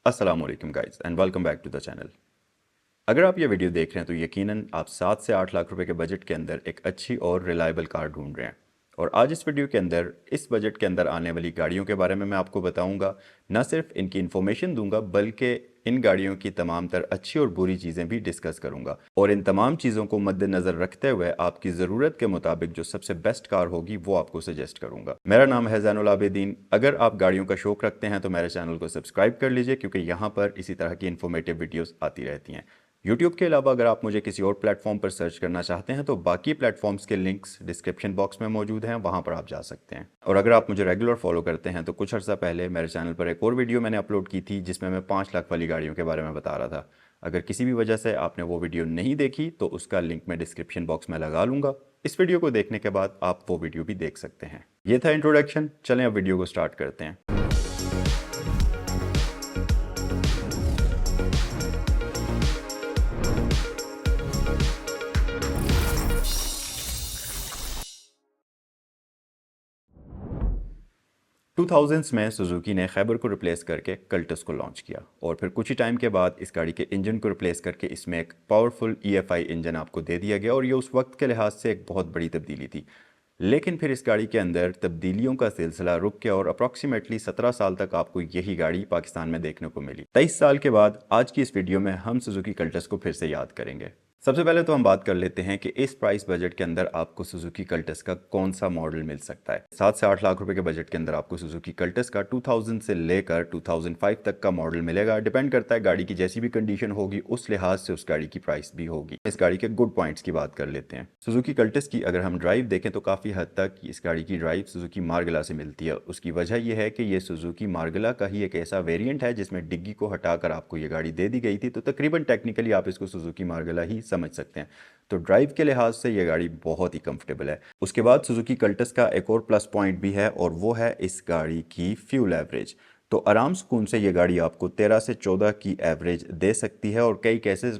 अस्सलाम वालेकुम guys and welcome back to the channel. अगर आप ये वीडियो देख रहे हैं तो यकीनन आप 7 से 8 लाख रुपए के बजट के अंदर एक अच्छी और रिलायबल कार ढूंढ रहे हैं। और आज इस वीडियो के अंदर इस बजट के अंदर आने वाली गाड़ियों के बारे में मैं आपको बताऊंगा। न सिर्फ इनकी इन्फॉर्मेशन दूंगा बल्कि इन गाड़ियों की तमाम तर अच्छी और बुरी चीज़ें भी डिस्कस करूंगा। और इन तमाम चीज़ों को मद्देनज़र रखते हुए आपकी ज़रूरत के मुताबिक जो सबसे बेस्ट कार होगी वो आपको सजेस्ट करूंगा। मेरा नाम है ज़ैनुल आबिदीन। अगर आप गाड़ियों का शौक रखते हैं तो मेरे चैनल को सब्सक्राइब कर लीजिए क्योंकि यहाँ पर इसी तरह की इन्फॉर्मेटिव वीडियोज़ आती रहती हैं। यूट्यूब के अलावा अगर आप मुझे किसी और प्लेटफॉर्म पर सर्च करना चाहते हैं तो बाकी प्लेटफॉर्म्स के लिंक्स डिस्क्रिप्शन बॉक्स में मौजूद हैं, वहां पर आप जा सकते हैं। और अगर आप मुझे रेगुलर फॉलो करते हैं तो कुछ अर्सा पहले मेरे चैनल पर एक और वीडियो मैंने अपलोड की थी जिसमें मैं 5 लाख वाली गाड़ियों के बारे में बता रहा था। अगर किसी भी वजह से आपने वो वीडियो नहीं देखी तो उसका लिंक मैं डिस्क्रिप्शन बॉक्स में लगा लूँगा। इस वीडियो को देखने के बाद आप वो वीडियो भी देख सकते हैं। ये था इंट्रोडक्शन, चलें अब वीडियो को स्टार्ट करते हैं। 2000s में सुजुकी ने खैबर को रिप्लेस करके कल्टस को लॉन्च किया और फिर कुछ ही टाइम के बाद इस गाड़ी के इंजन को रिप्लेस करके इसमें एक पावरफुल EFI इंजन आपको दे दिया गया और ये उस वक्त के लिहाज से एक बहुत बड़ी तब्दीली थी। लेकिन फिर इस गाड़ी के अंदर तब्दीलियों का सिलसिला रुक गया और अप्रॉक्सीमेटली 17 साल तक आपको यही गाड़ी पाकिस्तान में देखने को मिली। 23 साल के बाद आज की इस वीडियो में हम सुजुकी कल्टस को फिर से याद करेंगे। सबसे पहले तो हम बात कर लेते हैं कि इस प्राइस बजट के अंदर आपको सुजुकी कल्टस का कौन सा मॉडल मिल सकता है। 7 से 8 लाख रुपए के बजट के अंदर आपको सुजुकी कल्टस का 2000 से लेकर 2005 तक का मॉडल मिलेगा। डिपेंड करता है गाड़ी की जैसी भी कंडीशन होगी उस लिहाज से उस गाड़ी की प्राइस भी होगी। इस गाड़ी के गुड पॉइंट्स की बात कर लेते हैं। सुजुकी कल्टस की अगर हम ड्राइव देखें तो काफ़ी हद तक इस गाड़ी की ड्राइव सुजुकी मार्गला से मिलती है। उसकी वजह यह है कि ये सुजुकी मार्गला का ही एक ऐसा वेरियंट है जिसमें डिग्गी को हटाकर आपको ये गाड़ी दे दी गई थी, तो तकरीबन टेक्निकली आप इसको सुजुकी मार्गला ही समझ सकते हैं। तो ड्राइव के लिहाज से ये गाड़ी बहुत ही कंफर्टेबल है। उसके बाद सुजुकी कल्टस का एक और प्लस पॉइंट भी है और वो है इस गाड़ी की फ्यूल एवरेज। तो आराम सुकून से ये गाड़ी आपको 13 से 14 की एवरेज दे सकती है और कई केसेस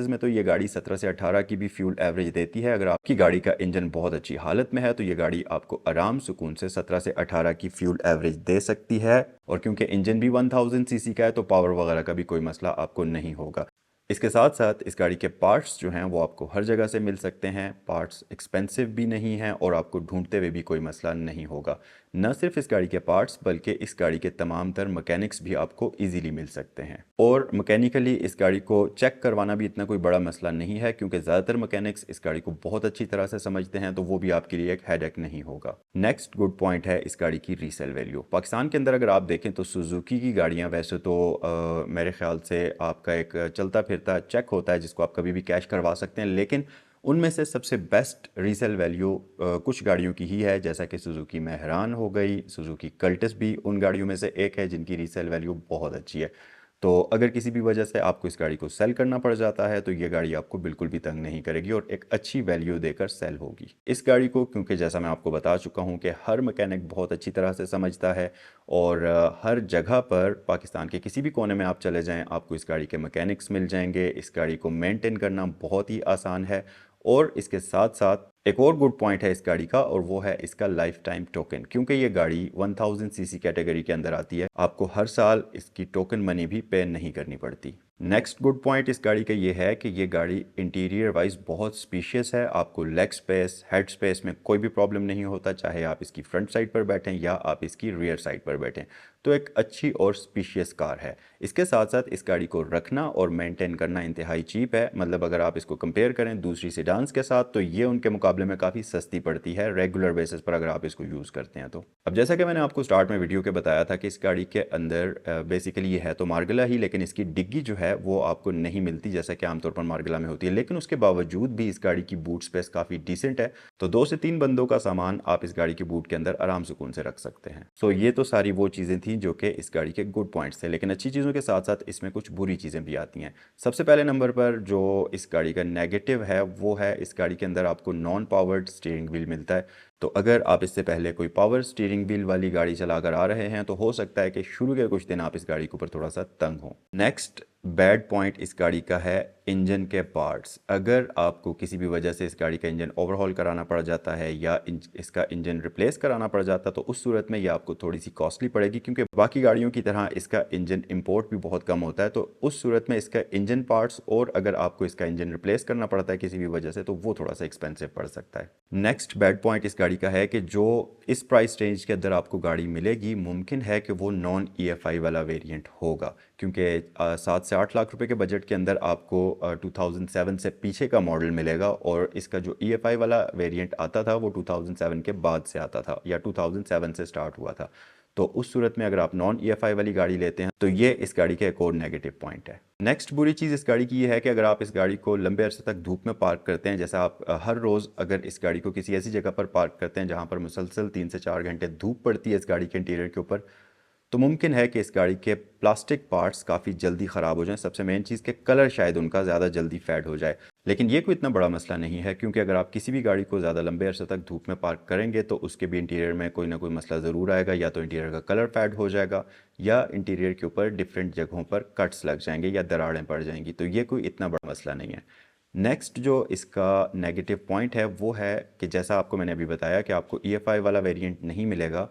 में तो ये गाड़ी 17 से 18 की भी फ्यूल एवरेज देती है। अगर आपकी गाड़ी का इंजन बहुत अच्छी हालत में है तो ये गाड़ी आपको आराम सुकून से 17 से 18 की फ्यूल एवरेज दे सकती है। और क्योंकि इंजन भी 1000 सीसी का है तो पावर वगैरह का भी कोई मसला आपको नहीं होगा। इसके साथ साथ इस गाड़ी के पार्ट्स जो हैं वो आपको हर जगह से मिल सकते हैं। पार्ट्स एक्सपेंसिव भी नहीं हैं और आपको ढूंढते हुए भी कोई मसला नहीं होगा। न सिर्फ इस गाड़ी के पार्ट्स बल्कि इस गाड़ी के तमाम तर मैकेनिक्स भी आपको इजीली मिल सकते हैं। और मैकेनिकली इस गाड़ी को चेक करवाना भी इतना कोई बड़ा मसला नहीं है क्योंकि ज़्यादातर मैकेनिक्स इस गाड़ी को बहुत अच्छी तरह से समझते हैं, तो वो भी आपके लिए एक हेडेक नहीं होगा। नेक्स्ट गुड पॉइंट है इस गाड़ी की रीसेल वैल्यू। पाकिस्तान के अंदर अगर आप देखें तो सुजुकी की गाड़ियाँ वैसे तो मेरे ख्याल से आपका एक चलता फिरता चेक होता है जिसको आप कभी भी कैश करवा सकते हैं, लेकिन उनमें से सबसे बेस्ट रीसेल वैल्यू कुछ गाड़ियों की ही है, जैसा कि सुजुकी मेहरान हो गई, सुजुकी कल्टस भी उन गाड़ियों में से एक है जिनकी रीसेल वैल्यू बहुत अच्छी है। तो अगर किसी भी वजह से आपको इस गाड़ी को सेल करना पड़ जाता है तो ये गाड़ी आपको बिल्कुल भी तंग नहीं करेगी और एक अच्छी वैल्यू देकर सेल होगी। इस गाड़ी को क्योंकि जैसा मैं आपको बता चुका हूँ कि हर मैकेनिक बहुत अच्छी तरह से समझता है और हर जगह पर पाकिस्तान के किसी भी कोने में आप चले जाएं आपको इस गाड़ी के मैकेनिक्स मिल जाएंगे। इस गाड़ी को मेंटेन करना बहुत ही आसान है। और इसके साथ साथ एक और गुड पॉइंट है इस गाड़ी का और वो है इसका लाइफ टाइम टोकन। क्योंकि ये गाड़ी 1000 सीसी कैटेगरी के अंदर आती है, आपको हर साल इसकी टोकन मनी भी पे नहीं करनी पड़ती। नेक्स्ट गुड पॉइंट इस गाड़ी का ये है कि ये गाड़ी इंटीरियर वाइज बहुत स्पीशियस है। आपको लेग स्पेस, हेड स्पेस में कोई भी प्रॉब्लम नहीं होता, चाहे आप इसकी फ्रंट साइड पर बैठें या आप इसकी रियर साइड पर बैठें। तो एक अच्छी और स्पीशियस कार है। इसके साथ साथ इस गाड़ी को रखना और मेंटेन करना इंतहाई चीप है। मतलब अगर आप इसको कंपेयर करें दूसरी सेडान्स के साथ तो ये उनके मुकाबले में काफ़ी सस्ती पड़ती है रेगुलर बेसिस पर अगर आप इसको यूज़ करते हैं तो। अब जैसा कि मैंने आपको स्टार्ट में वीडियो के बताया था कि इस गाड़ी के अंदर बेसिकली ये है तो मार्गला ही, लेकिन इसकी डिग्गी जो है वो आपको नहीं मिलती जैसा कि आमतौर पर मार्गला में होती है। लेकिन उसके बावजूद भी इस गाड़ी की बूट स्पेस काफ़ी डिसेंट है, तो 2 से 3 बंदों का सामान आप इस गाड़ी के बूट के अंदर आराम सुकून से रख सकते हैं। सो ये तो सारी वो चीज़ें थी जो कि इस गाड़ी के गुड पॉइंट्स थे, लेकिन अच्छी चीज़ों के साथ साथ इसमें कुछ बुरी चीज़ें भी आती हैं। सबसे पहले नंबर पर जो इस गाड़ी का नेगेटिव है वो है इस गाड़ी के अंदर आपको नॉन पावर्ड स्टीयरिंग व्हील मिलता है। तो अगर आप इससे पहले कोई पावर स्टीयरिंग व्हील वाली गाड़ी चलाकर आ रहे हैं तो हो सकता है कि शुरू के कुछ दिन आप इस गाड़ी के ऊपर थोड़ा सा तंग हो। नेक्स्ट बैड पॉइंट इस गाड़ी का है इंजन के पार्ट्स। अगर आपको किसी भी वजह से इस गाड़ी का इंजन ओवरहॉल कराना पड़ जाता है या इसका इंजन रिप्लेस कराना पड़ जाता है तो उस सूरत में ये आपको थोड़ी सी कॉस्टली पड़ेगी, क्योंकि बाकी गाड़ियों की तरह इसका इंजन इंपोर्ट भी बहुत कम होता है। तो उस सूरत में इसका इंजन पार्ट्स और अगर आपको इसका इंजन रिप्लेस करना पड़ता है किसी भी वजह से तो वो थोड़ा सा एक्सपेंसिव पड़ सकता है। नेक्स्ट बैड पॉइंट इस गाड़ी का है कि जो इस प्राइस रेंज के अंदर आपको गाड़ी मिलेगी मुमकिन है कि वो नॉन EFI वाला वेरिएंट होगा, क्योंकि 7 से 8 लाख रुपए के बजट के अंदर आपको 2007 से पीछे का मॉडल मिलेगा और इसका जो EFI वाला वेरिएंट आता था वो 2007 के बाद से आता था या 2007 से स्टार्ट हुआ था। तो उस सूरत में अगर आप नॉन EFI वाली गाड़ी लेते हैं तो ये इस गाड़ी का एक और नेगेटिव पॉइंट है। नेक्स्ट बुरी चीज़ इस गाड़ी की ये है कि अगर आप इस गाड़ी को लंबे अरसे तक धूप में पार्क करते हैं, जैसा आप हर रोज़ अगर इस गाड़ी को किसी ऐसी जगह पर पार्क करते हैं जहाँ पर मुसलसल 3 से 4 घंटे धूप पड़ती है इस गाड़ी के इंटीरियर के ऊपर, तो मुमकिन है कि इस गाड़ी के प्लास्टिक पार्ट्स काफ़ी जल्दी ख़राब हो जाएं। सबसे मेन चीज़ के कलर शायद उनका ज़्यादा जल्दी फेड हो जाए, लेकिन ये कोई इतना बड़ा मसला नहीं है, क्योंकि अगर आप किसी भी गाड़ी को ज़्यादा लंबे अरसे तक धूप में पार्क करेंगे तो उसके भी इंटीरियर में कोई ना कोई मसला ज़रूर आएगा। या तो इंटीरियर का कलर फेड हो जाएगा या इंटीरियर के ऊपर डिफरेंट जगहों पर कट्स लग जाएंगे या दरारें पड़ जाएंगी। तो ये कोई इतना बड़ा मसला नहीं है। नेक्स्ट जो इसका नेगेटिव पॉइंट है वो है कि जैसा आपको मैंने अभी बताया कि आपको EFI वाला वेरिएंट नहीं मिलेगा।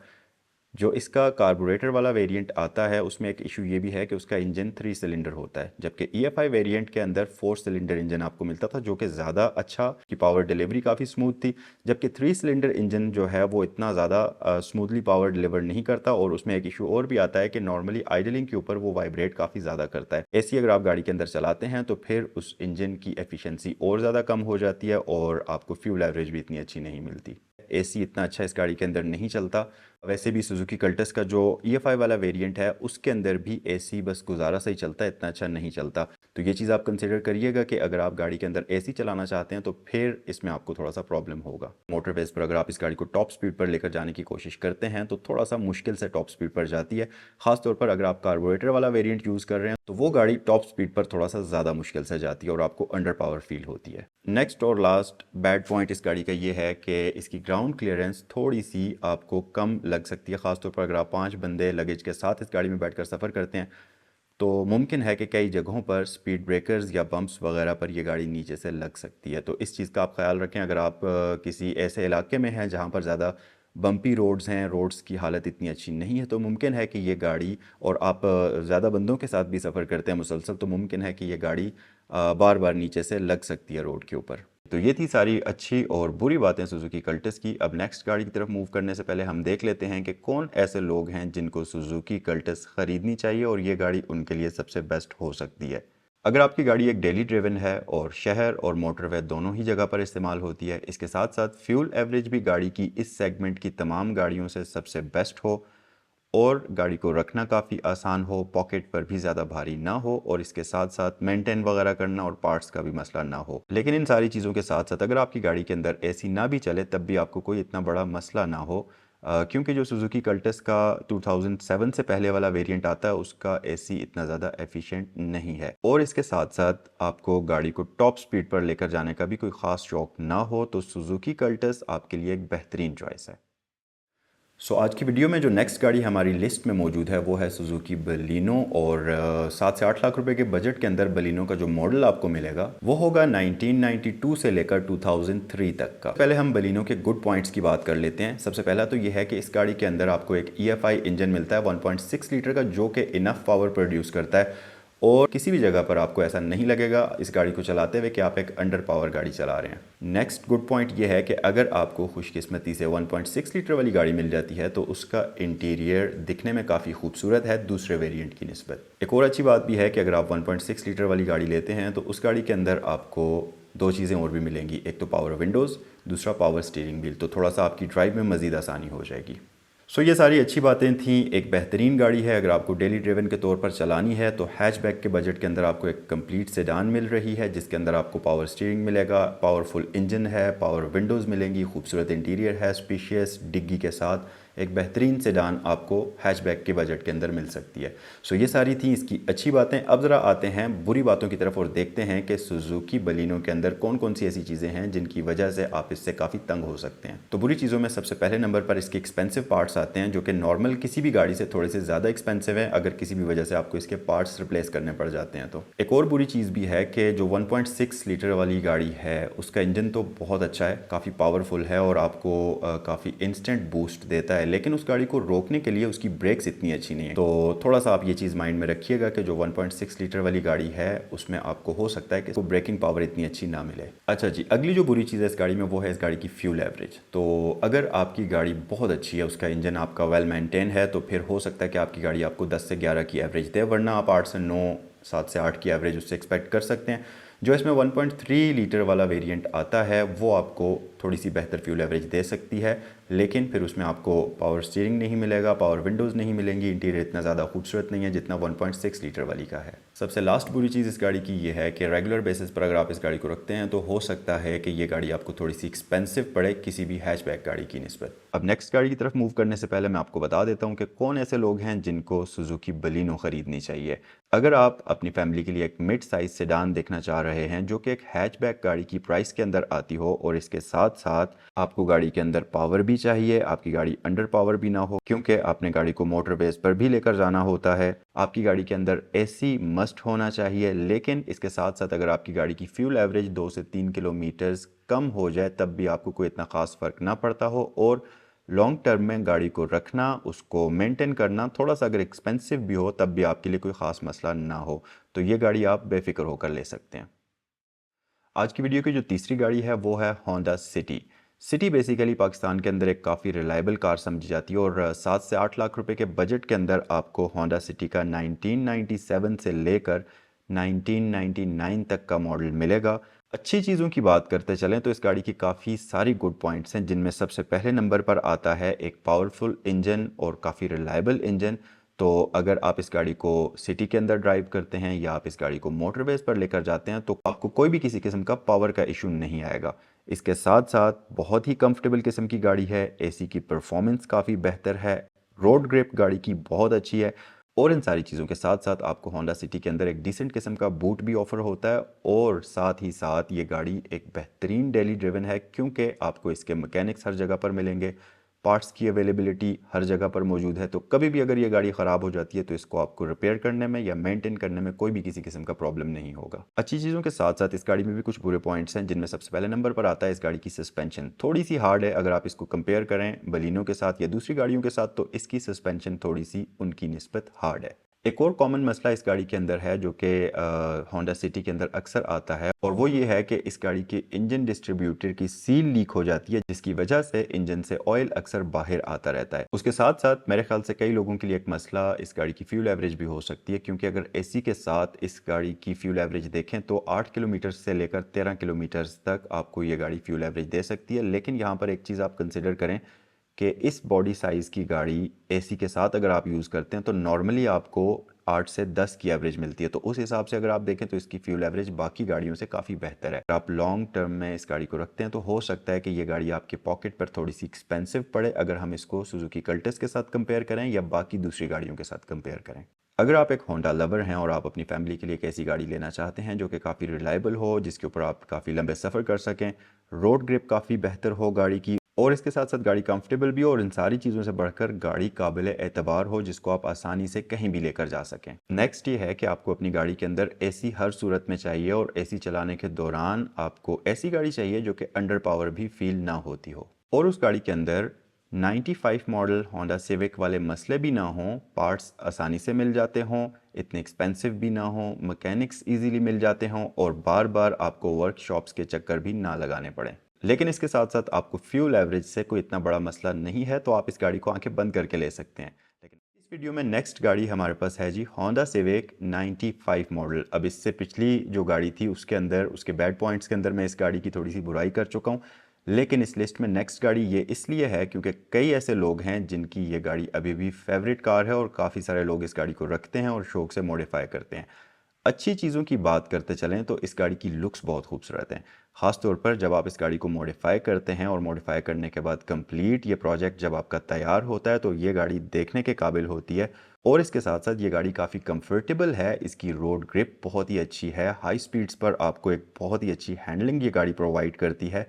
जो इसका कार्बोरेटर वाला वेरिएंट आता है उसमें एक इशू ये भी है कि उसका इंजन 3 सिलेंडर होता है, जबकि EFI वेरिएंट के अंदर 4 सिलेंडर इंजन आपको मिलता था जो कि ज़्यादा अच्छा, की पावर डिलीवरी काफ़ी स्मूथ थी। जबकि 3 सिलेंडर इंजन जो है वो इतना ज़्यादा स्मूथली पावर डिलीवर नहीं करता और उसमें एक इशू और भी आता है कि नॉर्मली आइडलिंग के ऊपर वो वाइब्रेट काफ़ी ज़्यादा करता है। AC अगर आप गाड़ी के अंदर चलाते हैं तो फिर उस इंजन की एफिशिएंसी और ज़्यादा कम हो जाती है और आपको फ्यूल एवरेज भी इतनी अच्छी नहीं मिलती। AC इतना अच्छा इस गाड़ी के अंदर नहीं चलता। वैसे भी सुजुकी कल्टस का जो EFI वाला वेरिएंट है उसके अंदर भी AC बस गुजारा सा ही चलता है, इतना अच्छा नहीं चलता। तो ये चीज़ आप कंसिडर करिएगा कि अगर आप गाड़ी के अंदर AC चलाना चाहते हैं तो फिर इसमें आपको थोड़ा सा प्रॉब्लम होगा। मोटरवेज पर अगर आप इस गाड़ी को टॉप स्पीड पर लेकर जाने की कोशिश करते हैं तो थोड़ा सा मुश्किल से टॉप स्पीड पर जाती है। खासतौर पर अगर आप कार्बोरेटर वाला वेरिएंट यूज़ कर रहे हैं तो वो गाड़ी टॉप स्पीड पर थोड़ा सा ज़्यादा मुश्किल से जाती है और आपको अंडर पावर फील होती है। नेक्स्ट और लास्ट बैड पॉइंट इस गाड़ी का ये है कि इसकी ग्राउंड क्लियरेंस थोड़ी सी आपको कम लग सकती है। खासतौर पर अगर आप 5 बंदे लगेज के साथ इस गाड़ी में बैठकर सफ़र करते हैं तो मुमकिन है कि कई जगहों पर स्पीड ब्रेकर्स या बम्प्स वगैरह पर ये गाड़ी नीचे से लग सकती है। तो इस चीज़ का आप ख्याल रखें। अगर आप किसी ऐसे इलाके में हैं जहाँ पर ज़्यादा बम्पी रोड्स हैं, रोड्स की हालत इतनी अच्छी नहीं है, तो मुमकिन है कि ये गाड़ी, और आप ज़्यादा बंदों के साथ भी सफ़र करते हैं मुसलसल, तो मुमकिन है कि ये गाड़ी बार बार नीचे से लग सकती है रोड के ऊपर। तो ये थी सारी अच्छी और बुरी बातें सुजुकी कल्टस की। अब नेक्स्ट गाड़ी की तरफ मूव करने से पहले हम देख लेते हैं कि कौन ऐसे लोग हैं जिनको सुजुकी कल्टस ख़रीदनी चाहिए और ये गाड़ी उनके लिए सबसे बेस्ट हो सकती है। अगर आपकी गाड़ी एक डेली ड्रिवन है और शहर और मोटरवे दोनों ही जगह पर इस्तेमाल होती है, इसके साथ साथ फ्यूल एवरेज भी गाड़ी की इस सेगमेंट की तमाम गाड़ियों से सबसे बेस्ट हो और गाड़ी को रखना काफ़ी आसान हो, पॉकेट पर भी ज़्यादा भारी ना हो और इसके साथ साथ मेंटेन वगैरह करना और पार्ट्स का भी मसला ना हो। लेकिन इन सारी चीज़ों के साथ साथ अगर आपकी गाड़ी के अंदर AC ना भी चले तब भी आपको कोई इतना बड़ा मसला ना हो, क्योंकि जो सुजुकी कल्टस का 2007 से पहले वाला वेरिएंट आता है उसका AC इतना ज़्यादा एफिशिएंट नहीं है और इसके साथ साथ आपको गाड़ी को टॉप स्पीड पर लेकर जाने का भी कोई ख़ास शौक ना हो, तो सुजुकी कल्टस आपके लिए एक बेहतरीन चॉइस है। आज की वीडियो में जो नेक्स्ट गाड़ी हमारी लिस्ट में मौजूद है वो है सुजुकी बलिनो और 7 से 8 लाख रुपए के बजट के अंदर बलिनो का जो मॉडल आपको मिलेगा वो होगा 1992 से लेकर 2003 तक का। पहले हम बलिनो के गुड पॉइंट्स की बात कर लेते हैं। सबसे पहला तो ये है कि इस गाड़ी के अंदर आपको एक EFI इंजन मिलता है 1.6 लीटर का, जो कि इनफ पावर प्रोड्यूस करता है और किसी भी जगह पर आपको ऐसा नहीं लगेगा इस गाड़ी को चलाते हुए कि आप एक अंडर पावर गाड़ी चला रहे हैं। नेक्स्ट गुड पॉइंट ये है कि अगर आपको खुशकिस्मती से 1.6 लीटर वाली गाड़ी मिल जाती है तो उसका इंटीरियर दिखने में काफ़ी खूबसूरत है दूसरे वेरिएंट की निस्बत। एक और अच्छी बात भी है कि अगर आप 1.6 लीटर वाली गाड़ी लेते हैं तो उस गाड़ी के अंदर आपको 2 चीज़ें और भी मिलेंगी, एक तो पावर विंडोज़, दूसरा पावर स्टीयरिंग व्हील, तो थोड़ा सा आपकी ड्राइव में मज़ीद आसानी हो जाएगी। ये सारी अच्छी बातें थीं। एक बेहतरीन गाड़ी है। अगर आपको डेली ड्रिवन के तौर पर चलानी है तो हैचबैक के बजट के अंदर आपको एक कंप्लीट सेडान मिल रही है जिसके अंदर आपको पावर स्टीयरिंग मिलेगा, पावरफुल इंजन है, पावर विंडोज़ मिलेंगी, खूबसूरत इंटीरियर है, स्पेशियस डिग्गी के साथ एक बेहतरीन सेडान आपको हैचबैक के बजट के अंदर मिल सकती है। सो ये सारी थी इसकी अच्छी बातें। अब ज़रा आते हैं बुरी बातों की तरफ और देखते हैं कि सुजुकी बलिनो के अंदर कौन कौन सी ऐसी चीज़ें हैं जिनकी वजह से आप इससे काफ़ी तंग हो सकते हैं। तो बुरी चीज़ों में सबसे पहले नंबर पर इसके एक्सपेंसिव पार्ट्स आते हैं, जो कि नॉर्मल किसी भी गाड़ी से थोड़े से ज़्यादा एक्सपेंसिव है अगर किसी भी वजह से आपको इसके पार्ट्स रिप्लेस करने पड़ जाते हैं। तो एक और बुरी चीज़ भी है कि जो 1.6 लीटर वाली गाड़ी है उसका इंजन तो बहुत अच्छा है, काफ़ी पावरफुल है और आपको काफ़ी इंस्टेंट बूस्ट देता है, लेकिन उस गाड़ी को रोकने के लिए उसकी ब्रेक्स इतनी अच्छी नहीं है। तो थोड़ा सा आप ये चीज़ माइंड में रखिएगा कि जो 1.6 लीटर वाली गाड़ी है उसमें आपको हो सकता है कि इसको ब्रेकिंग पावर इतनी अच्छी ना मिले। अच्छा जी, अगली जो बुरी चीज़ है इस गाड़ी में वो है इस गाड़ी की फ्यूल एवरेज। तो अगर आपकी गाड़ी बहुत अच्छी है, उसका इंजन आपका वेल मेंटेन है, तो फिर हो सकता है कि आपकी गाड़ी आपको 10 से 11 की एवरेज दे, वरना आप 8 से 9, 7 से 8 की एवरेज उससे एक्सपेक्ट कर सकते हैं। जो इसमें 1.3 लीटर वाला वेरिएंट आता है वो आपको थोड़ी सी बेहतर फ्यूल एवरेज दे सकती है, लेकिन फिर उसमें आपको पावर स्टीयरिंग नहीं मिलेगा, पावर विंडोज़ नहीं मिलेंगी, इंटीरियर इतना ज़्यादा खूबसूरत नहीं है जितना 1.6 लीटर वाली का है। सबसे लास्ट बुरी चीज़ इस गाड़ी की ये है कि रेगुलर बेसिस पर अगर आप इस गाड़ी को रखते हैं तो हो सकता है कि ये गाड़ी आपको थोड़ी सी एक्सपेंसिव पड़े किसी भी हैचबैक गाड़ी की निस्बत। अब नेक्स्ट गाड़ी की तरफ मूव करने से पहले मैं आपको बता देता हूँ कि कौन ऐसे लोग हैं जिनको सुजुकी बलिनो ख़रीदनी चाहिए। अगर आप अपनी फैमिली के लिए एक मिड साइज सेडान देखना चाह रहे हैं जो कि एक हैचबैक गाड़ी की प्राइस के अंदर आती हो और इसके साथ साथ आपको गाड़ी के अंदर पावर भी चाहिए, आपकी गाड़ी अंडर पावर भी ना हो क्योंकि आपने गाड़ी को मोटरवेज पर भी लेकर जाना होता है, आपकी गाड़ी के अंदर एसी मस्ट होना चाहिए, लेकिन इसके साथ साथ अगर आपकी गाड़ी की फ्यूल एवरेज 2 से 3 किलोमीटर कम हो जाए तब भी आपको कोई इतना खास फर्क ना पड़ता हो और लॉन्ग टर्म में गाड़ी को रखना, उसको मेंटेन करना थोड़ा सा अगर एक्सपेंसिव भी हो तब भी आपके लिए कोई ख़ास मसला ना हो, तो ये गाड़ी आप बेफिक्र होकर ले सकते हैं। आज की वीडियो की जो तीसरी गाड़ी है वो है Honda city. City basically Pakistan के अंदर एक काफ़ी रिलायबल कार समझी जाती है और 7 से 8 लाख रुपए के बजट के अंदर आपको होंडा सिटी का 1997 से लेकर 1999 तक का मॉडल मिलेगा। अच्छी चीज़ों की बात करते चलें तो इस गाड़ी की काफ़ी सारी गुड पॉइंट्स हैं, जिनमें सबसे पहले नंबर पर आता है एक पावरफुल इंजन और काफ़ी रिलायबल इंजन। तो अगर आप इस गाड़ी को सिटी के अंदर ड्राइव करते हैं या आप इस गाड़ी को मोटरवेज पर लेकर जाते हैं तो आपको कोई भी किसी किस्म का पावर का इशू नहीं आएगा। इसके साथ साथ बहुत ही कंफर्टेबल किस्म की गाड़ी है, एसी की परफॉर्मेंस काफ़ी बेहतर है, रोड ग्रिप गाड़ी की बहुत अच्छी है और इन सारी चीज़ों के साथ साथ आपको होंडा सिटी के अंदर एक डिसेंट किस्म का बूट भी ऑफर होता है और साथ ही साथ ये गाड़ी एक बेहतरीन डेली ड्रिवन है क्योंकि आपको इसके मैकेनिक्स हर जगह पर मिलेंगे, पार्ट्स की अवेलेबिलिटी हर जगह पर मौजूद है, तो कभी भी अगर ये गाड़ी ख़राब हो जाती है तो इसको आपको रिपेयर करने में या मेंटेन करने में कोई भी किसी किस्म का प्रॉब्लम नहीं होगा। अच्छी चीज़ों के साथ साथ इस गाड़ी में भी कुछ बुरे पॉइंट्स हैं, जिनमें सबसे पहले नंबर पर आता है इस गाड़ी की सस्पेंशन। थोड़ी सी हार्ड है अगर आप इसको कंपेयर करें बलिनो के साथ या दूसरी गाड़ियों के साथ, तो इसकी सस्पेंशन थोड़ी सी उनकी निस्बत हार्ड है। एक और कॉमन मसला इस गाड़ी के अंदर है जो कि होंडा सिटी के अंदर अक्सर आता है और वो ये है कि इस गाड़ी के इंजन डिस्ट्रीब्यूटर की सील लीक हो जाती है, जिसकी वजह से इंजन से ऑयल अक्सर बाहर आता रहता है। उसके साथ साथ मेरे ख्याल से कई लोगों के लिए एक मसला इस गाड़ी की फ्यूल एवरेज भी हो सकती है, क्योंकि अगर एसी के साथ इस गाड़ी की फ्यूल एवरेज देखें तो 8 किलोमीटर से लेकर 13 किलोमीटर तक आपको ये गाड़ी फ्यूल एवरेज दे सकती है। लेकिन यहाँ पर एक चीज़ आप कंसिडर करें कि इस बॉडी साइज़ की गाड़ी एसी के साथ अगर आप यूज़ करते हैं तो नॉर्मली आपको 8 से 10 की एवरेज मिलती है। तो उस हिसाब से अगर आप देखें तो इसकी फ्यूल एवरेज बाकी गाड़ियों से काफ़ी बेहतर है। अगर आप लॉन्ग टर्म में इस गाड़ी को रखते हैं तो हो सकता है कि ये गाड़ी आपके पॉकेट पर थोड़ी सी एक्सपेंसिव पड़े अगर हम इसको सुजुकी कल्टस के साथ कंपेयर करें या बाकी दूसरी गाड़ियों के साथ कंपेयर करें। अगर आप एक होंडा लवर हैं और आप अपनी फैमिली के लिए एक ऐसी गाड़ी लेना चाहते हैं जो कि काफ़ी रिलायबल हो, जिसके ऊपर आप काफ़ी लंबे सफ़र कर सकें, रोड ग्रिप काफ़ी बेहतर हो गाड़ी की और इसके साथ साथ गाड़ी कंफर्टेबल भी हो और इन सारी चीज़ों से बढ़कर गाड़ी काबिल एतबार हो जिसको आप आसानी से कहीं भी लेकर जा सकें। नेक्स्ट ये है कि आपको अपनी गाड़ी के अंदर एसी हर सूरत में चाहिए और एसी चलाने के दौरान आपको ऐसी गाड़ी चाहिए जो कि अंडर पावर भी फील ना होती हो और उस गाड़ी के अंदर 95 मॉडल होंडा सिविक वाले मसले भी ना हों, पार्ट्स आसानी से मिल जाते हों, इतने एक्सपेंसिव भी ना हों, मैकेनिक्स इजीली मिल जाते हों और बार बार आपको वर्कशॉप्स के चक्कर भी ना लगाने पड़े। लेकिन इसके साथ साथ आपको फ्यूल एवरेज से कोई इतना बड़ा मसला नहीं है, तो आप इस गाड़ी को आंखें बंद करके ले सकते हैं। लेकिन इस वीडियो में नेक्स्ट गाड़ी हमारे पास है जी होंडा सिविक 95 मॉडल। अब इससे पिछली जो गाड़ी थी उसके अंदर उसके बैड पॉइंट्स के अंदर मैं इस गाड़ी की थोड़ी सी बुराई कर चुका हूँ, लेकिन इस लिस्ट में नेक्स्ट गाड़ी ये इसलिए है क्योंकि कई ऐसे लोग हैं जिनकी ये गाड़ी अभी भी फेवरेट कार है और काफ़ी सारे लोग इस गाड़ी को रखते हैं और शौक से मॉडिफाई करते हैं। अच्छी चीज़ों की बात करते चलें तो इस गाड़ी की लुक्स बहुत खूबसूरत हैं। ख़ास तौर पर जब आप इस गाड़ी को मॉडिफ़ाई करते हैं और मॉडिफ़ाई करने के बाद कंप्लीट ये प्रोजेक्ट जब आपका तैयार होता है तो ये गाड़ी देखने के काबिल होती है। और इसके साथ-साथ ये गाड़ी काफ़ी कंफर्टेबल है, इसकी रोड ग्रिप बहुत ही अच्छी है, हाई स्पीड्स पर आपको एक बहुत ही अच्छी हैंडलिंग ये गाड़ी प्रोवाइड करती है।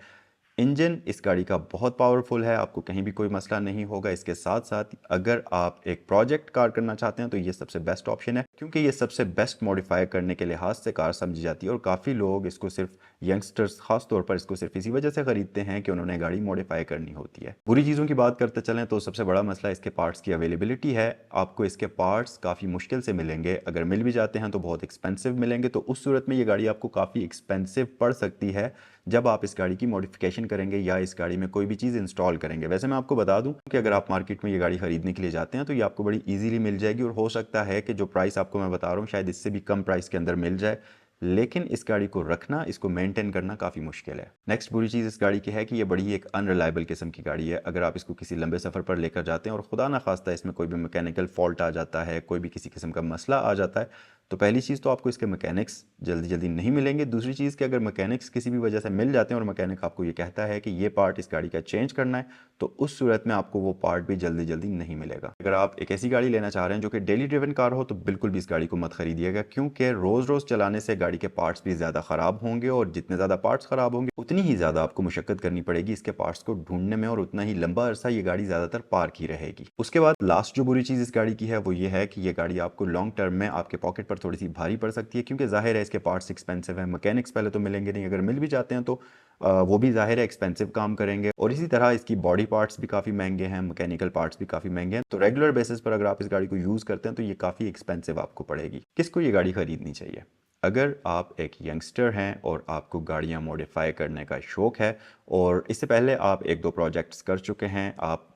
इंजन इस गाड़ी का बहुत पावरफुल है, आपको कहीं भी कोई मसला नहीं होगा। इसके साथ-साथ अगर आप एक प्रोजेक्ट कार करना चाहते हैं तो ये सबसे बेस्ट ऑप्शन है, क्योंकि ये सबसे बेस्ट मॉडिफ़ाई करने के लिहाज से कार समझी जाती है और काफ़ी लोग इसको सिर्फ यंगस्टर्स ख़ास तौर पर इसको सिर्फ इसी वजह से ख़रीदते हैं कि उन्होंने गाड़ी मॉडिफ़ाई करनी होती है। बुरी चीज़ों की बात करते चलें तो सबसे बड़ा मसला इसके पार्ट्स की अवेलेबिलिटी है। आपको इसके पार्ट्स काफ़ी मुश्किल से मिलेंगे, अगर मिल भी जाते हैं तो बहुत एक्सपेंसिव मिलेंगे, तो उस सूरत में ये गाड़ी आपको काफ़ी एक्सपेंसिव पड़ सकती है जब आप इस गाड़ी की मॉडिफिकेशन करेंगे या इस गाड़ी में कोई भी चीज़ इंस्टॉल करेंगे। वैसे मैं आपको बता दूं कि अगर आप मार्केट में ये गाड़ी खरीदने के लिए जाते हैं तो ये आपको बड़ी इजीली मिल जाएगी और हो सकता है कि जो प्राइस आपको मैं बता रहा हूँ शायद इससे भी कम प्राइस के अंदर मिल जाए। लेकिन इस गाड़ी को रखना, इसको मेंटेन करना काफ़ी मुश्किल है। नेक्स्ट बुरी चीज़ इस गाड़ी की है कि ये बड़ी एक अनरिलायबल किस्म की गाड़ी है। अगर आप इसको किसी लंबे सफ़र पर लेकर जाते हैं और खुदा ना खास्ता इसमें कोई भी मैकेनिकल फॉल्ट आ जाता है, कोई भी किसी किस्म का मसला आ जाता है, तो पहली चीज़ तो आपको इसके मैकेनिक्स जल्दी जल्दी नहीं मिलेंगे। दूसरी चीज़ कि अगर मैकेनिक्स किसी भी वजह से मिल जाते हैं और मैकेनिक आपको ये कहता है कि ये पार्ट इस गाड़ी का चेंज करना है, तो उस सूरत में आपको वो पार्ट भी जल्दी जल्दी नहीं मिलेगा। अगर आप एक ऐसी गाड़ी लेना चाह रहे हैं जो कि डेली ड्रिवन कार हो तो बिल्कुल भी इस गाड़ी को मत खरीदिएगा, क्योंकि रोज़ रोज़ चलाने से गाड़ी के पार्ट्स भी ज़्यादा ख़राब होंगे और जितने ज़्यादा पार्ट्स ख़राब होंगे उतनी ही ज़्यादा आपको मुशक्कत करनी पड़ेगी इसके पार्ट्स को ढूंढने में और उतना ही लंबा अरसा ये गाड़ी ज़्यादातर पार्क ही रहेगी। उसके बाद लास्ट जो बुरी चीज़ इस गाड़ी की है वो ये है कि ये गाड़ी आपको लॉन्ग टर्म में आपके पॉकेट पर थोड़ी सी भारी पड़ सकती है, क्योंकि जाहिर है इसके पार्ट्स एक्सपेंसिव हैं, मैकेनिक्स पहले तो मिलेंगे नहीं, अगर मिल भी जाते हैं तो वो भी ज़ाहिर है एक्सपेंसिव काम करेंगे और इसी तरह इसकी बॉडी पार्ट्स भी काफ़ी महंगे हैं, मैकेनिकल पार्ट्स भी काफ़ी महंगे हैं। तो रेगुलर बेसिस पर अगर आप इस गाड़ी को यूज़ करते हैं तो ये काफ़ी एक्सपेंसिव आपको पड़ेगी। किसको ये गाड़ी खरीदनी चाहिए? अगर आप एक यंगस्टर हैं और आपको गाड़ियाँ मॉडिफाई करने का शौक़ है और इससे पहले आप 1-2 प्रोजेक्ट्स कर चुके हैं, आप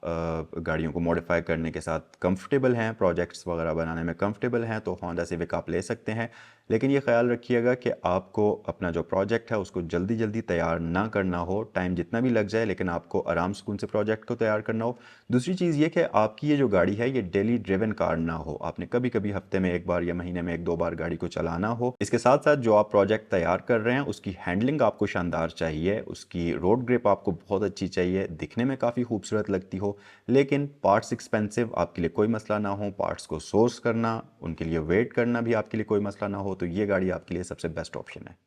गाड़ियों को मॉडिफाई करने के साथ कंफर्टेबल हैं, प्रोजेक्ट्स वगैरह बनाने में कंफर्टेबल हैं, तो होंडा सिविक आप ले सकते हैं। लेकिन ये ख्याल रखिएगा कि आपको अपना जो प्रोजेक्ट है उसको जल्दी जल्दी तैयार ना करना हो, टाइम जितना भी लग जाए लेकिन आपको आराम सुकून से प्रोजेक्ट को तैयार करना हो। दूसरी चीज़ ये कि आपकी ये जो गाड़ी है ये डेली ड्रिवन कार ना हो, आपने कभी कभी हफ्ते में 1 बार या महीने में 1-2 बार गाड़ी को चलाना हो। इसके साथ साथ जो आप प्रोजेक्ट तैयार कर रहे हैं उसकी हैंडलिंग आपको शानदार चाहिए, उसकी रोड ग्रिप आपको बहुत अच्छी चाहिए, दिखने में काफ़ी खूबसूरत लगती हो, लेकिन पार्ट्स एक्सपेंसिव आपके लिए कोई मसला ना हो, पार्ट्स को सोर्स करना, उनके लिए वेट करना भी आपके लिए कोई मसला ना हो, तो ये गाड़ी आपके लिए सबसे बेस्ट ऑप्शन है।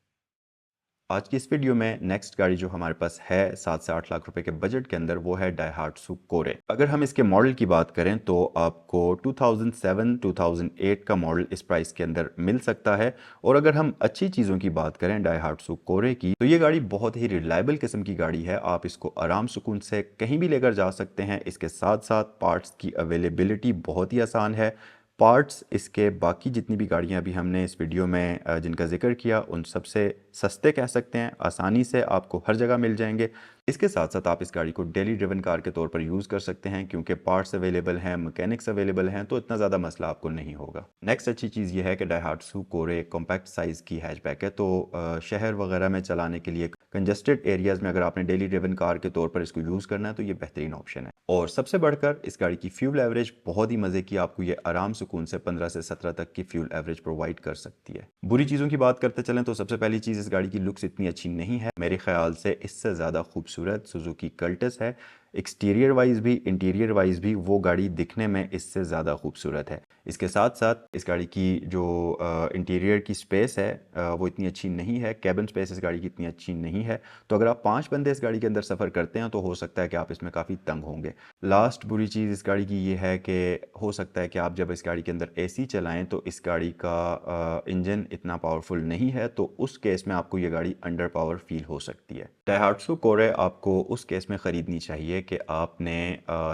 आज की इस वीडियो में नेक्स्ट गाड़ी जो हमारे पास है 7 से 8 लाख रुपए के बजट के अंदर वो है डाइहाट्सू कोरे। अगर हम इसके मॉडल की बात करें तो आपको 2007-2008 का मॉडल इस प्राइस के अंदर मिल सकता है। और अगर हम अच्छी चीज़ों की बात करें डाइहाट्सू कोरे की, तो ये गाड़ी बहुत ही रिलायबल किस्म की गाड़ी है, आप इसको आराम सुकून से कहीं भी लेकर जा सकते हैं। इसके साथ साथ पार्ट्स की अवेलेबिलिटी बहुत ही आसान है। पार्ट्स इसके बाकी जितनी भी गाड़ियां अभी हमने इस वीडियो में जिनका जिक्र किया उन सबसे सस्ते कह सकते हैं, आसानी से आपको हर जगह मिल जाएंगे। इसके साथ साथ आप इस गाड़ी को डेली ड्रिवन कार के तौर पर यूज़ कर सकते हैं, क्योंकि पार्ट्स अवेलेबल हैं, मैकेनिक्स अवेलेबल हैं, तो इतना ज़्यादा मसला आपको नहीं होगा। नेक्स्ट अच्छी चीज़ ये है कि डाइहाट्सू कोरे कॉम्पैक्ट साइज़ की हैचबैक है, तो शहर वगैरह में चलाने के लिए कंजस्टेड एरियाज़ में अगर आपने डेली ड्रिवन कार के तौर पर इसको यूज़ करना है तो ये बेहतरीन ऑप्शन है। और सबसे बढ़कर इस गाड़ी की फ्यूल एवरेज बहुत ही मज़े की, आपको ये आराम सुकून से 15 से 17 तक की फ्यूल एवरेज प्रोवाइड कर सकती है। बुरी चीज़ों की बात करते चलें तो सबसे पहली चीज़ इस गाड़ी की लुक्स इतनी अच्छी नहीं है, मेरे ख्याल से इससे ज़्यादा खूबसूरत सुजुकी कल्टस है। एक्सटीरियर वाइज भी इंटीरियर वाइज भी वो गाड़ी दिखने में इससे ज़्यादा खूबसूरत है। इसके साथ साथ इस गाड़ी की जो इंटीरियर की स्पेस है वो इतनी अच्छी नहीं है, कैबिन स्पेस इस गाड़ी की इतनी अच्छी नहीं है। तो अगर आप 5 बंदे इस गाड़ी के अंदर सफ़र करते हैं तो हो सकता है कि आप इसमें काफ़ी तंग होंगे। लास्ट बुरी चीज़ इस गाड़ी की ये है कि हो सकता है कि आप जब इस गाड़ी के अंदर एसी चलाएं तो इस गाड़ी का इंजन इतना पावरफुल नहीं है, तो उस केस में आपको ये गाड़ी अंडर पावर फील हो सकती है। डाइहाट्सू कोरे आपको उस केस में ख़रीदनी चाहिए कि आपने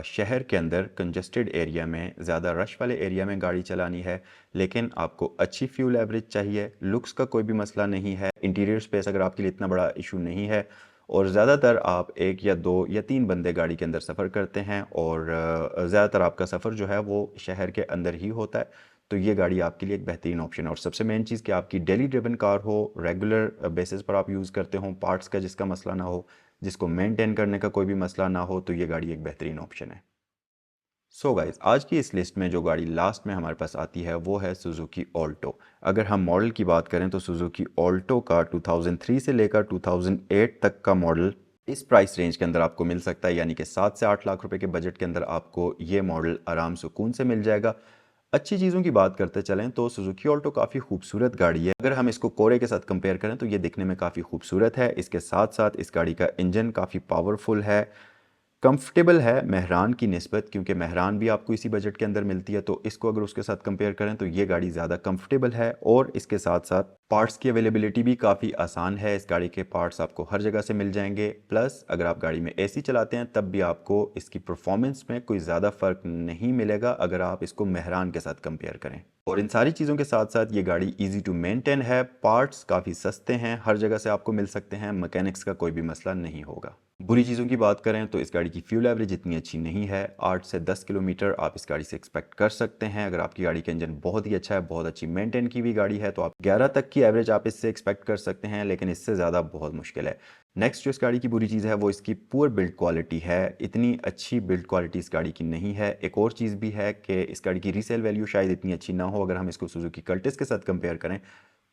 शहर के अंदर कंजस्टेड एरिया में, ज़्यादा रश वाले एरिया में गाड़ी चलानी है, लेकिन आपको अच्छी फ्यूल एवरेज चाहिए, लुक्स का कोई भी मसला नहीं है, इंटीरियर स्पेस अगर आपके लिए इतना बड़ा इशू नहीं है, और ज़्यादातर आप 1 या 2 या 3 बंदे गाड़ी के अंदर सफ़र करते हैं और ज़्यादातर आपका सफ़र जो है वो शहर के अंदर ही होता है, तो ये गाड़ी आपके लिए एक बेहतरीन ऑप्शन है। और सबसे मेन चीज़ कि आपकी डेली ड्रिवन कार हो, रेगुलर बेसिस पर आप यूज़ करते हो, पार्ट्स का जिसका मसला ना हो, जिसको मेंटेन करने का कोई भी मसला ना हो, तो ये गाड़ी एक बेहतरीन ऑप्शन है। सो गाइस, आज की इस लिस्ट में जो गाड़ी लास्ट में हमारे पास आती है वो है सुजुकी ऑल्टो। अगर हम मॉडल की बात करें तो सुजुकी ऑल्टो का 2003 से लेकर 2008 तक का मॉडल इस प्राइस रेंज के अंदर आपको मिल सकता है, यानी कि 7 से 8 लाख रुपए के बजट के अंदर आपको ये मॉडल आराम सुकून से मिल जाएगा। अच्छी चीज़ों की बात करते चलें तो सुजुकी ऑल्टो काफ़ी खूबसूरत गाड़ी है। अगर हम इसको कोरे के साथ कंपेयर करें तो ये दिखने में काफ़ी खूबसूरत है। इसके साथ साथ इस गाड़ी का इंजन काफ़ी पावरफुल है, कंफर्टेबल है मेहरान की निस्बत, क्योंकि मेहरान भी आपको इसी बजट के अंदर मिलती है। तो इसको अगर उसके साथ कंपेयर करें तो ये गाड़ी ज़्यादा कंफर्टेबल है, और इसके साथ साथ पार्ट्स की अवेलेबिलिटी भी काफ़ी आसान है। इस गाड़ी के पार्ट्स आपको हर जगह से मिल जाएंगे। प्लस अगर आप गाड़ी में एसी चलाते हैं तब भी आपको इसकी परफॉर्मेंस में कोई ज़्यादा फ़र्क नहीं मिलेगा अगर आप इसको मेहरान के साथ कंपेयर करें। और इन सारी चीज़ों के साथ साथ ये गाड़ी ईजी टू मेंटेन है, पार्ट्स काफ़ी सस्ते हैं, हर जगह से आपको मिल सकते हैं, मैकेनिक्स का कोई भी मसला नहीं होगा। बुरी चीज़ों की बात करें तो इस गाड़ी की फ्यूल एवरेज इतनी अच्छी नहीं है। 8 से 10 किलोमीटर आप इस गाड़ी से एक्सपेक्ट कर सकते हैं। अगर आपकी गाड़ी का इंजन बहुत ही अच्छा है, बहुत अच्छी मेंटेन की हुई गाड़ी है, तो आप 11 तक की एवरेज आप इससे एक्सपेक्ट कर सकते हैं, लेकिन इससे ज़्यादा बहुत मुश्किल है। नेक्स्ट जो इस गाड़ी की बुरी चीज़ है वो इसकी पुअर बिल्ड क्वालिटी है। इतनी अच्छी बिल्ड क्वालिटी इस गाड़ी की नहीं है। एक और चीज़ भी है कि इस गाड़ी की रीसेल वैल्यू शायद इतनी अच्छी ना हो। अगर हम इसको सुजुकी कल्टिस के साथ कंपेयर करें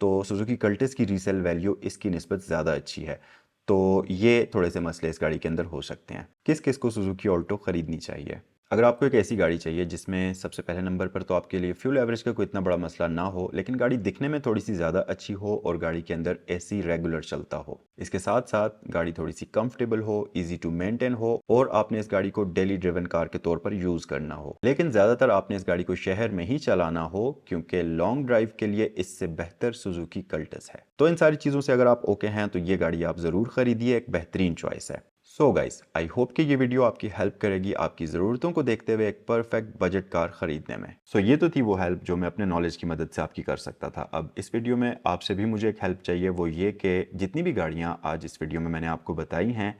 तो सुजुकी कल्टिस की रीसेल वैल्यू इसकी निस्बत ज़्यादा अच्छी है। तो ये थोड़े से मसले इस गाड़ी के अंदर हो सकते हैं। किस किस को सुजुकी ऑल्टो ख़रीदनी चाहिए? अगर आपको एक ऐसी गाड़ी चाहिए जिसमें सबसे पहले नंबर पर तो आपके लिए फ्यूल एवरेज का कोई इतना बड़ा मसला ना हो, लेकिन गाड़ी दिखने में थोड़ी सी ज़्यादा अच्छी हो और गाड़ी के अंदर एसी रेगुलर चलता हो, इसके साथ साथ गाड़ी थोड़ी सी कंफर्टेबल हो, इजी टू मेंटेन हो, और आपने इस गाड़ी को डेली ड्रिवन कार के तौर पर यूज़ करना हो, लेकिन ज़्यादातर आपने इस गाड़ी को शहर में ही चलाना हो, क्योंकि लॉन्ग ड्राइव के लिए इससे बेहतर सुजुकी कल्टस है। तो इन सारी चीज़ों से अगर आप ओके हैं तो ये गाड़ी आप ज़रूर खरीदिए, एक बेहतरीन चॉइस है। सो गाइस, आई होप कि ये वीडियो आपकी हेल्प करेगी आपकी ज़रूरतों को देखते हुए एक परफेक्ट बजट कार ख़रीदने में। सो ये तो थी वो हेल्प जो मैं अपने नॉलेज की मदद से आपकी कर सकता था। अब इस वीडियो में आपसे भी मुझे एक हेल्प चाहिए, वो ये कि जितनी भी गाड़ियाँ आज इस वीडियो में मैंने आपको बताई हैं,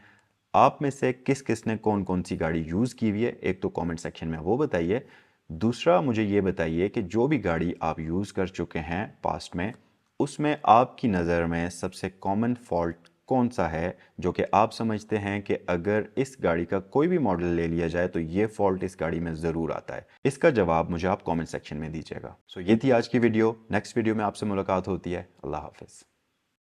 आप में से किस किस ने कौन कौन सी गाड़ी यूज़ की हुई है, एक तो कॉमेंट सेक्शन में वो बताइए। दूसरा मुझे ये बताइए कि जो भी गाड़ी आप यूज़ कर चुके हैं पास्ट में, उसमें आपकी नज़र में सबसे कॉमन फॉल्ट कौन सा है जो कि आप समझते हैं कि अगर इस गाड़ी का कोई भी मॉडल ले लिया जाए तो ये फॉल्ट इस गाड़ी में ज़रूर आता है। इसका जवाब मुझे आप कमेंट सेक्शन में दीजिएगा। सो ये थी आज की वीडियो। नेक्स्ट वीडियो में आपसे मुलाकात होती है। अल्लाह हाफिज़।